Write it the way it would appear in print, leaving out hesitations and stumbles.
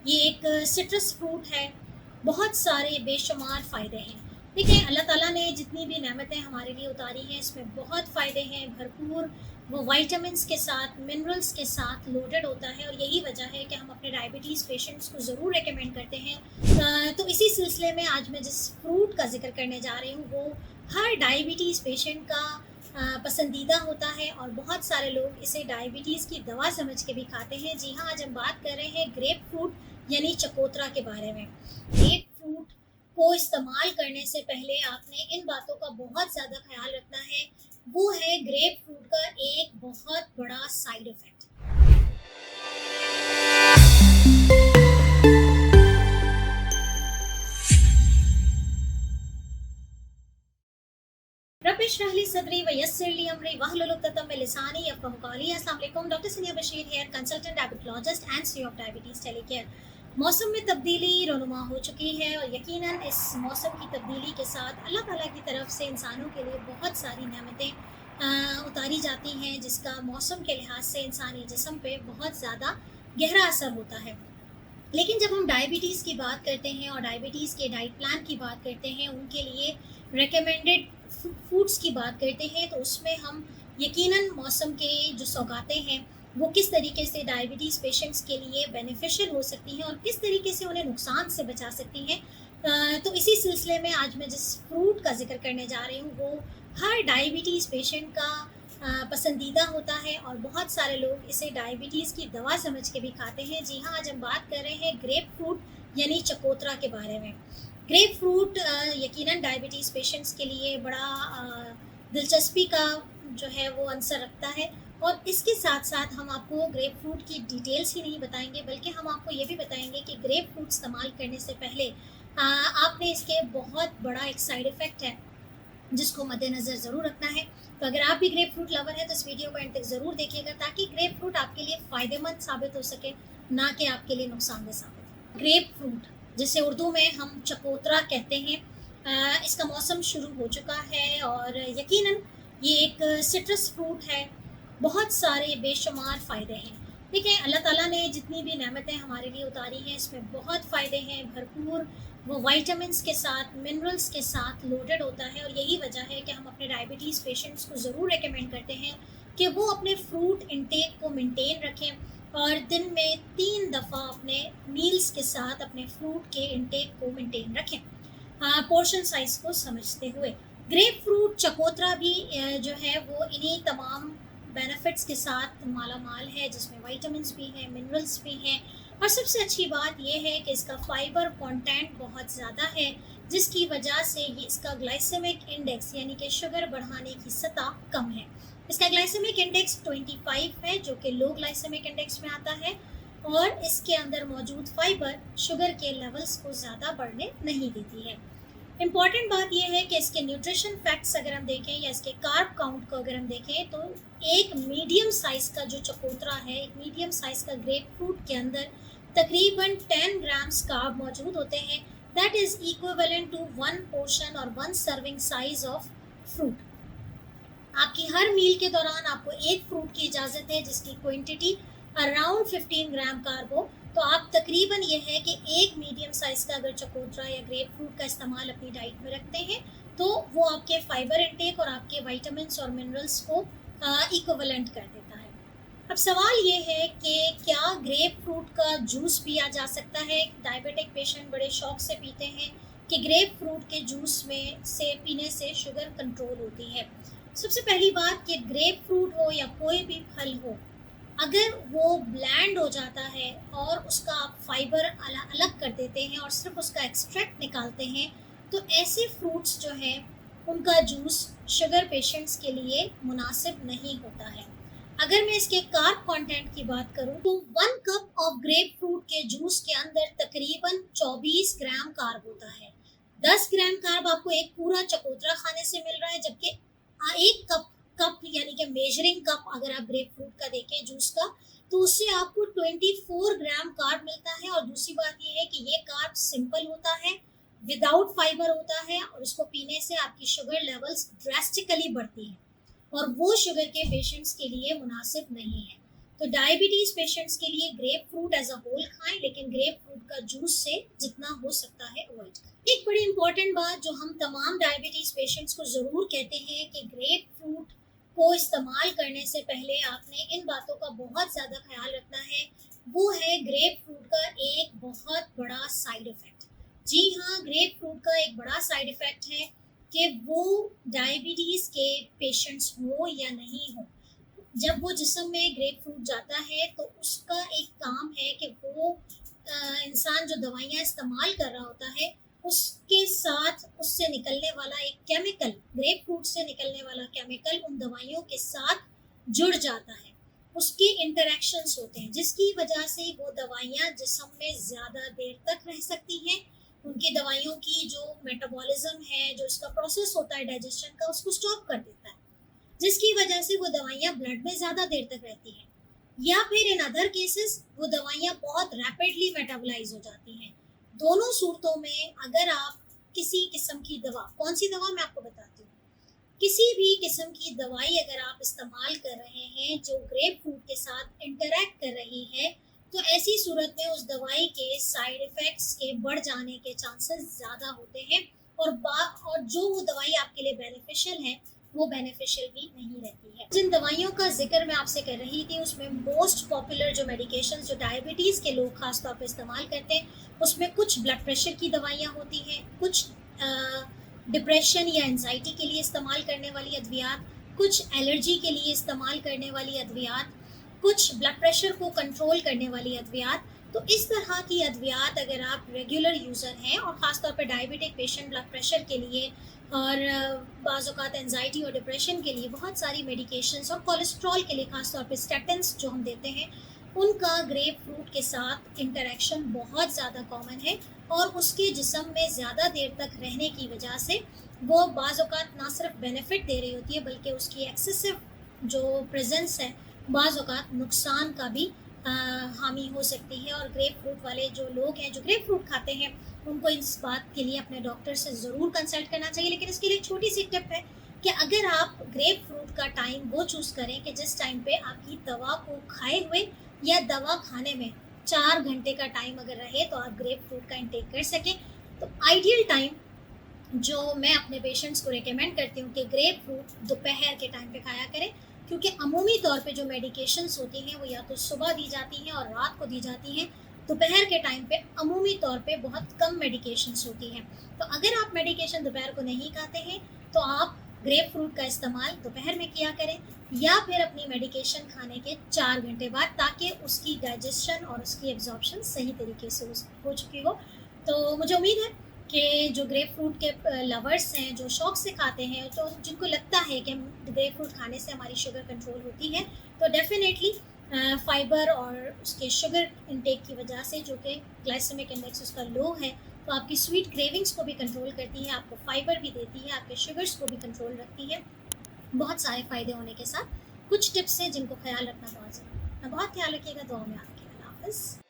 ये एक citrus fruit है। बहुत सारे बेशुमार फ़ायदे हैं। देखिए, अल्लाह ताला ने जितनी भी नेमतें हमारे लिए उतारी हैं, इसमें बहुत फ़ायदे हैं, भरपूर। वो विटामिन्स के साथ, मिनरल्स के साथ लोडेड होता है और यही वजह है कि हम अपने डायबिटीज़ पेशेंट्स को ज़रूर रिकमेंड करते हैं। तो इसी सिलसिले में आज मैं जिस फ्रूट का ज़िक्र करने जा रही हूँ, वो हर डायबिटीज़ पेशेंट का पसंदीदा होता है और बहुत सारे लोग इसे डायबिटीज़ की दवा समझ के भी खाते हैं। जी हाँ, आज हम बात कर रहे हैं ग्रेप फ्रूट यानी चकोतरा के बारे में। ग्रेप फ्रूट को इस्तेमाल करने से पहले आपने इन बातों का बहुत ज़्यादा ख़्याल रखना है। वो है ग्रेप फ्रूट का एक बहुत बड़ा साइड इफ़ेक्ट। रब इश्रह ली सदरी व यस्सिर ली अमरी वहलुल उक़दतम मिन लिसानी यफ़क़हू क़ौली। अस्सलाम वालेकुम, doctor Sania Bashir here consultant, diabetologist and CEO of Diabetes Telecare. मौसम में तब्दीली रोनुमा हो चुकी है और यकीनन इस मौसम की तब्दीली के साथ अल्लाह ताला की तरफ से इंसानों के लिए बहुत सारी नेमतें उतारी जाती हैं, जिसका मौसम के लिहाज से इंसानी जिस्म पे बहुत ज़्यादा गहरा असर होता है। लेकिन जब हम डायबिटीज़ की बात करते हैं और डायबिटीज़ के डाइट प्लान की बात करते हैं, उनके लिए रिकमेंडेड फूड्स की बात करते हैं, तो उसमें हम यकीनन मौसम के जो सौगातें हैं, वो किस तरीके से डायबिटीज़ पेशेंट्स के लिए बेनिफिशियल हो सकती हैं और किस तरीके से उन्हें नुकसान से बचा सकती हैं। तो इसी सिलसिले में आज मैं जिस फ्रूट का ज़िक्र करने जा रही हूँ, वो हर डायबिटीज़ पेशेंट का पसंदीदा होता है और बहुत सारे लोग इसे डायबिटीज़ की दवा समझ के भी खाते हैं। जी हाँ, आज हम बात कर रहे हैं ग्रेप फ्रूट यानी चकोतरा के बारे में। ग्रेप फ्रूट यकीनन डायबिटीज़ पेशेंट्स के लिए बड़ा दिलचस्पी का जो है वो आंसर रखता है और इसके साथ-साथ हम आपको ग्रेप फ्रूट की डिटेल्स ही नहीं बताएँगे, बल्कि हम आपको ये भी बताएँगे कि ग्रेप फ्रूट इस्तेमाल करने से पहले आपने इसके बहुत बड़ा एक साइड इफ़ेक्ट है, जिसको मद्देनज़र ज़रूर रखना है। तो अगर आप भी ग्रेप फ्रूट लवर हैं, तो इस वीडियो को एंड तक ज़रूर देखिएगा, ताकि ग्रेप फ्रूट आपके लिए फ़ायदेमंद साबित हो सके, ना कि आपके लिए नुकसानदेह साबित हो। ग्रेप फ्रूट, जिसे उर्दू में हम चकोतरा कहते हैं, इसका मौसम शुरू हो चुका है और यकीनन ये एक सिट्रस फ्रूट है। बहुत सारे बेशुमार फ़ायदे हैं। देखिए, अल्लाह ताला ने जितनी भी नेमतें हमारे लिए उतारी हैं, इसमें बहुत फ़ायदे हैं, भरपूर। वो विटामिन्स के साथ, मिनरल्स के साथ लोडेड होता है और यही वजह है कि हम अपने डायबिटीज़ पेशेंट्स को ज़रूर रिकमेंड करते हैं कि वो अपने फ्रूट इंटेक को मेंटेन रखें और दिन में 3 दफ़ा अपने मील्स के साथ अपने फ्रूट के इंटेक को मेंटेन रखें, पोर्शन साइज़ को समझते हुए। ग्रेप फ्रूट चकोतरा भी जो है वो इन्हीं तमाम बेनिफिट्स के साथ माला माल है, जिसमें विटामिन्स भी हैं, मिनरल्स भी हैं और सबसे अच्छी बात यह है कि इसका फाइबर कंटेंट बहुत ज़्यादा है, जिसकी वजह से ये इसका ग्लाइसेमिक इंडेक्स यानी कि शुगर बढ़ाने की सतह कम है। इसका ग्लाइसेमिक इंडेक्स 25 है, जो कि लो ग्लाइसेमिक इंडेक्स में आता है और इसके अंदर मौजूद फाइबर शुगर के लेवल्स को ज़्यादा बढ़ने नहीं देती है। इम्पॉर्टेंट बात यह है कि इसके न्यूट्रिशन फैक्ट्स अगर हम देखें या इसके कार्ब काउंट को अगर हम देखें, तो एक मीडियम साइज़ का जो चकोतरा है, एक मीडियम साइज़ का ग्रेप फ्रूट के अंदर तकरीबन 10 ग्राम्स कार्ब मौजूद होते हैं। That is equivalent to 1 portion और 1 सर्विंग साइज़ ऑफ फ्रूट। आपकी हर मील के दौरान आपको एक फ्रूट की इजाज़त है, जिसकी क्वांटिटी अराउंड 15 ग्राम कार्ब हो। तो आप तकरीबन ये है कि एक मीडियम साइज़ का अगर चकोतरा या ग्रेप फ्रूट का इस्तेमाल अपनी डाइट में रखते हैं, तो वो आपके फाइबर इंटेक और आपके विटामिन्स और मिनरल्स को इक्विवेलेंट कर देता है। अब सवाल ये है कि क्या ग्रेप फ्रूट का जूस पिया जा सकता है? डायबिटिक पेशेंट बड़े शौक से पीते हैं कि ग्रेप फ्रूट के जूस में से पीने से शुगर कंट्रोल होती है। सबसे पहली बात कि ग्रेप फ्रूट हो या कोई भी फल हो, अगर वो ब्लैंड हो जाता है और उसका आप फाइबर अलग कर देते हैं और सिर्फ उसका एक्सट्रैक्ट निकालते हैं, तो ऐसे फ्रूट्स जो हैं, उनका जूस शुगर पेशेंट्स के लिए मुनासिब नहीं होता है। अगर मैं इसके कार्ब कंटेंट की बात करूं, तो 1 कप ऑफ ग्रेप फ्रूट के जूस के अंदर तकरीबन 24 ग्राम कार्ब होता है। 10 ग्राम कार्ब आपको एक पूरा चकोतरा खाने से मिल रहा है, जबकि एक कप यानी कि मेजरिंग कप अगर आप ग्रेप फ्रूट का देखें जूस का, तो उससे आपको 24 ग्राम कार्ब मिलता है। और दूसरी बात यह है कि ये कार्ब सिंपल होता है, विदाउट फाइबर होता है और इसको पीने से आपकी शुगर लेवल्स ड्रास्टिकली बढ़ती हैं और वो शुगर के पेशेंट्स के लिए मुनासिब नहीं है। तो डायबिटीज पेशेंट्स के लिए grapefruit as a whole खाएं, लेकिन ग्रेप फ्रूट का जूस से जितना हो सकता है अवॉइड करें। एक बड़ी इंपॉर्टेंट बात जो हम तमाम डायबिटीज पेशेंट्स को जरूर कहते हैं कि ग्रेप फ्रूट को इस्तेमाल करने से पहले आपने इन बातों का बहुत ज़्यादा ख्याल रखना है। वो है ग्रेप फ्रूट का एक बहुत बड़ा साइड इफ़ेक्ट। जी हाँ, ग्रेप फ्रूट का एक बड़ा साइड इफ़ेक्ट है कि वो डायबिटीज़ के पेशेंट्स हो या नहीं हो, जब वो जिस्म में ग्रेप फ्रूट जाता है तो उसका एक काम है कि वो इंसान जो दवाइयाँ इस्तेमाल कर रहा होता है उसके साथ उससे निकलने वाला एक केमिकल, ग्रेप फ्रूट से निकलने वाला केमिकल उन दवाइयों के साथ जुड़ जाता है, उसके इंटरेक्शंस होते हैं, जिसकी वजह से वो दवाइयाँ जिस्म में ज़्यादा देर तक रह सकती हैं। उनकी दवाइयों की जो मेटाबॉलिज्म है, जो इसका प्रोसेस होता है डाइजेशन का, उसको स्टॉप कर देता है, जिसकी वजह से वो दवाइयाँ ब्लड में ज़्यादा देर तक रहती हैं, या फिर इन अदर केसेस वो दवाइयाँ बहुत रैपिडली मेटाबोलाइज हो जाती हैं। दोनों सूरतों में अगर आप किसी किस्म की दवा, कौन सी दवा मैं आपको बताती हूँ, किसी भी किस्म की दवाई अगर आप इस्तेमाल कर रहे हैं जो ग्रेप फ्रूट के साथ इंटरैक्ट कर रही है, तो ऐसी सूरत में उस दवाई के साइड इफ़ेक्ट्स के बढ़ जाने के चांसेस ज़्यादा होते हैं, और जो वो दवाई आपके लिए बेनिफिशियल है वो बेनिफिशियल भी नहीं रहती है। जिन दवाइयों का जिक्र मैं आपसे कर रही थी उसमें मोस्ट पॉपुलर जो मेडिकेशन जो डायबिटीज़ के लोग खास तौर पे इस्तेमाल करते हैं, उसमें कुछ ब्लड प्रेशर की दवाइयाँ होती हैं, कुछ डिप्रेशन या एंजाइटी के लिए इस्तेमाल करने वाली अद्वियात, कुछ एलर्जी के लिए इस्तेमाल करने वाली अद्वियात, कुछ ब्लड प्रेशर को कंट्रोल करने वाली अद्वियात। तो इस तरह की अद्वियात अगर आप रेगुलर यूज़र हैं, और ख़ास तौर पे डायबिटिक पेशेंट ब्लड प्रेशर के लिए और बाज़ औक़ात एंजाइटी और डिप्रेशन के लिए बहुत सारी मेडिकेशंस, और कोलेस्ट्रॉल के लिए ख़ास तौर पे स्टेटिन्स जो हम देते हैं, उनका ग्रेप फ्रूट के साथ इंटरेक्शन बहुत ज़्यादा कॉमन है, और उसके जिस्म में ज़्यादा देर तक रहने की वजह से वो बाज़ औक़ात ना सिर्फ बेनिफिट दे रही होती है बल्कि उसकी एक्सेसिव जो प्रेजेंस है बाज़ औक़ात नुकसान का भी हामी हो सकती है। और ग्रेप फ्रूट वाले जो लोग हैं जो ग्रेप फ्रूट खाते हैं, उनको इस बात के लिए अपने डॉक्टर से ज़रूर कंसल्ट करना चाहिए। लेकिन इसके लिए एक छोटी सी टिप है कि अगर आप ग्रेप फ्रूट का टाइम वो चूज़ करें कि जिस टाइम पे आपकी दवा को खाए हुए या दवा खाने में 4 घंटे का टाइम अगर रहे तो आप ग्रेप फ्रूट का इंटेक कर सकें। तो आइडियल टाइम जो मैं अपने पेशेंट्स को रिकमेंड करती हूँ कि ग्रेप फ्रूट दोपहर के टाइम पे खाया करें, क्योंकि अमूमी तौर पे जो मेडिकेशंस होती हैं वो या तो सुबह दी जाती हैं और रात को दी जाती हैं। दोपहर के टाइम पे अमूमी तौर पे बहुत कम मेडिकेशंस होती हैं। तो अगर आप मेडिकेशन दोपहर को नहीं खाते हैं तो आप ग्रेप फ्रूट का इस्तेमाल दोपहर में किया करें, या फिर अपनी मेडिकेशन खाने के 4 घंटे बाद, ताकि उसकी डाइजेशन और उसकी एब्जॉर्प्शन सही तरीके से हो चुकी हो। तो मुझे उम्मीद है कि जो ग्रेप फ्रूट के लवर्स हैं, जो शौक से खाते हैं, तो जिनको लगता है कि ग्रेप फ्रूट खाने से हमारी शुगर कंट्रोल होती है, तो डेफिनेटली फाइबर और उसके शुगर इंटेक की वजह से, जो कि ग्लाइसेमिक इंडेक्स उसका लो है, तो आपकी स्वीट क्रेविंग्स को भी कंट्रोल करती है, आपको फाइबर भी देती है, आपके शुगर्स को भी कंट्रोल रखती है। बहुत सारे फ़ायदे होने के साथ कुछ टिप्स हैं जिनको ख्याल रखना बहुत ज़रूरी है। बहुत ख्याल रखिएगा, दुआ में आपके। अल्लाह हाफ़िज़।